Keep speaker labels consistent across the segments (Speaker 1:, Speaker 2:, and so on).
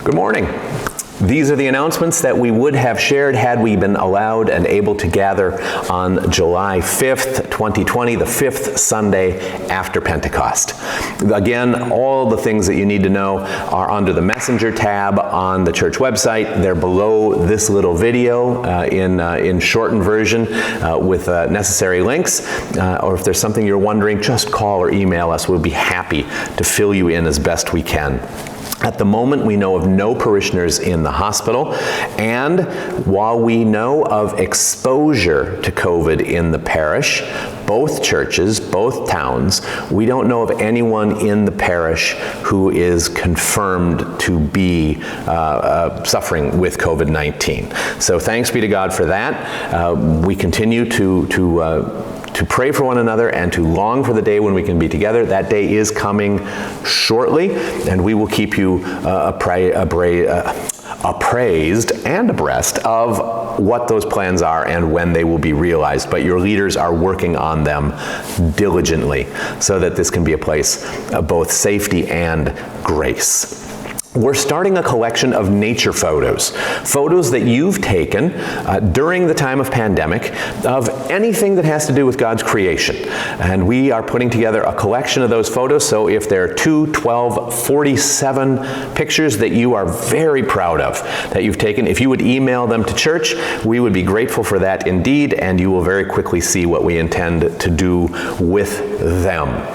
Speaker 1: Good morning. These are the announcements that we would have shared had we been allowed and able to gather on July 5th, 2020, the fifth Sunday after Pentecost. Again, all the things that you need to know are under the Messenger tab on the church website. They're below this little video in shortened version with necessary links. Or if there's something you're wondering, just call or email us. We'll be happy to fill you in as best we can. At the moment, we know of no parishioners in the hospital, and while we know of exposure to COVID in the parish, both churches, both towns, we don't know of anyone in the parish who is confirmed to be suffering with COVID-19. So thanks be to God for that. We continue to pray for one another and to long for the day when we can be together. That day is coming shortly, and we will keep you appraised and abreast of what those plans are and when they will be realized. But your leaders are working on them diligently so that this can be a place of both safety and grace. We're starting a collection of nature photos that you've taken during the time of pandemic of anything that has to do with God's creation. And we are putting together a collection of those photos, so if there are 47 pictures that you are very proud of that you've taken, if you would email them to church, we would be grateful for that indeed, and you will very quickly see what we intend to do with them.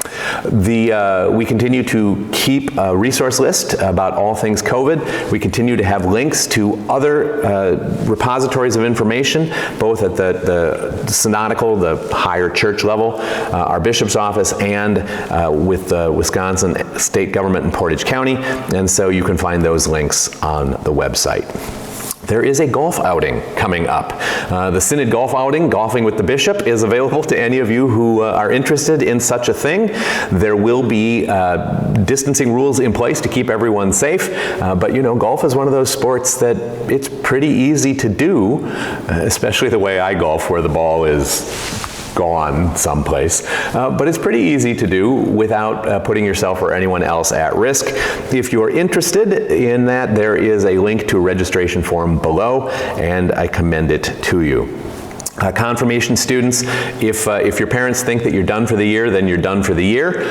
Speaker 1: We continue to keep a resource list about all things COVID. We continue to have links to other repositories of information, both at the synodical, the higher church level, our bishop's office, and with the Wisconsin state government in Portage County. And so you can find those links on the website. There is a golf outing coming up. The Synod golf outing, Golfing with the Bishop, is available to any of you who are interested in such a thing. There will be distancing rules in place to keep everyone safe, but you know, golf is one of those sports that it's pretty easy to do, especially the way I golf, where the ball is gone someplace. But it's pretty easy to do without putting yourself or anyone else at risk. If you're interested in that, there is a link to a registration form below, and I commend it to you. Confirmation students, if your parents think that you're done for the year, then you're done for the year.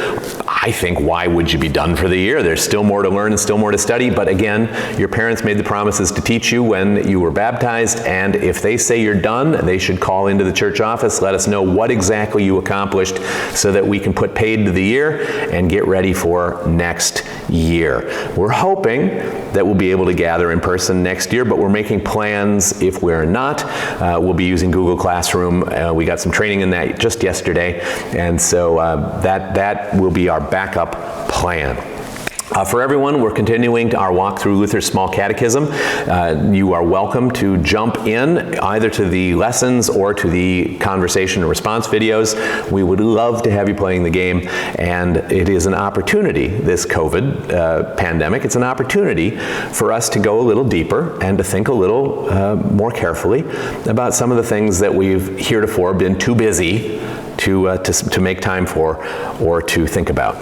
Speaker 1: I think, why would you be done for the year? There's still more to learn and still more to study, but again, your parents made the promises to teach you when you were baptized, and if they say you're done, they should call into the church office, let us know what exactly you accomplished so that we can put paid to the year and get ready for next year. We're hoping that we'll be able to gather in person next year, but we're making plans if we're not. We'll be using Google Classroom. We got some training in that just yesterday, and so that will be our backup plan. For everyone, we're continuing our walk through Luther's Small Catechism. You are welcome to jump in either to the lessons or to the conversation and response videos. We would love to have you playing the game, and it is an opportunity, this COVID pandemic, it's an opportunity for us to go a little deeper and to think a little more carefully about some of the things that we've heretofore been too busy to make time for or to think about.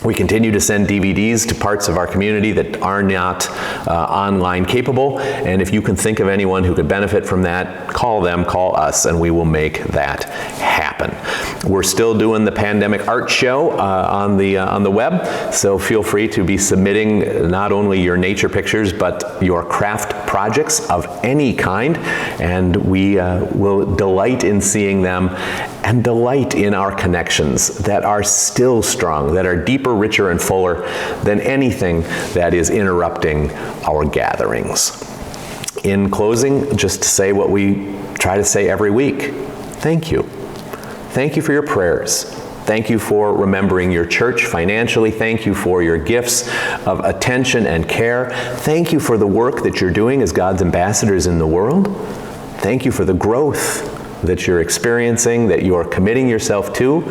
Speaker 1: We continue to send DVDs to parts of our community that are not online capable, and if you can think of anyone who could benefit from that, call them, call us, and we will make that happen. We're still doing the pandemic art show on the web, so feel free to be submitting not only your nature pictures, but your craft projects of any kind, and we will delight in seeing them and delight in our connections that are still strong, that are deeper, richer, and fuller than anything that is interrupting our gatherings. In closing, just to say what we try to say every week, thank you. Thank you for your prayers. Thank you for remembering your church financially. Thank you for your gifts of attention and care. Thank you for the work that you're doing as God's ambassadors in the world. Thank you for the growth that you're experiencing, that you are committing yourself to,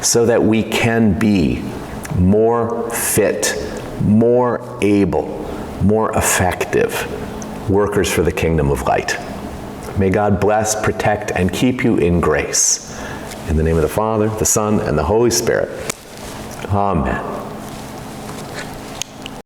Speaker 1: so that we can be more fit, more able, more effective workers for the kingdom of light. May God bless, protect, and keep you in grace. In the name of the Father, the Son, and the Holy Spirit. Amen.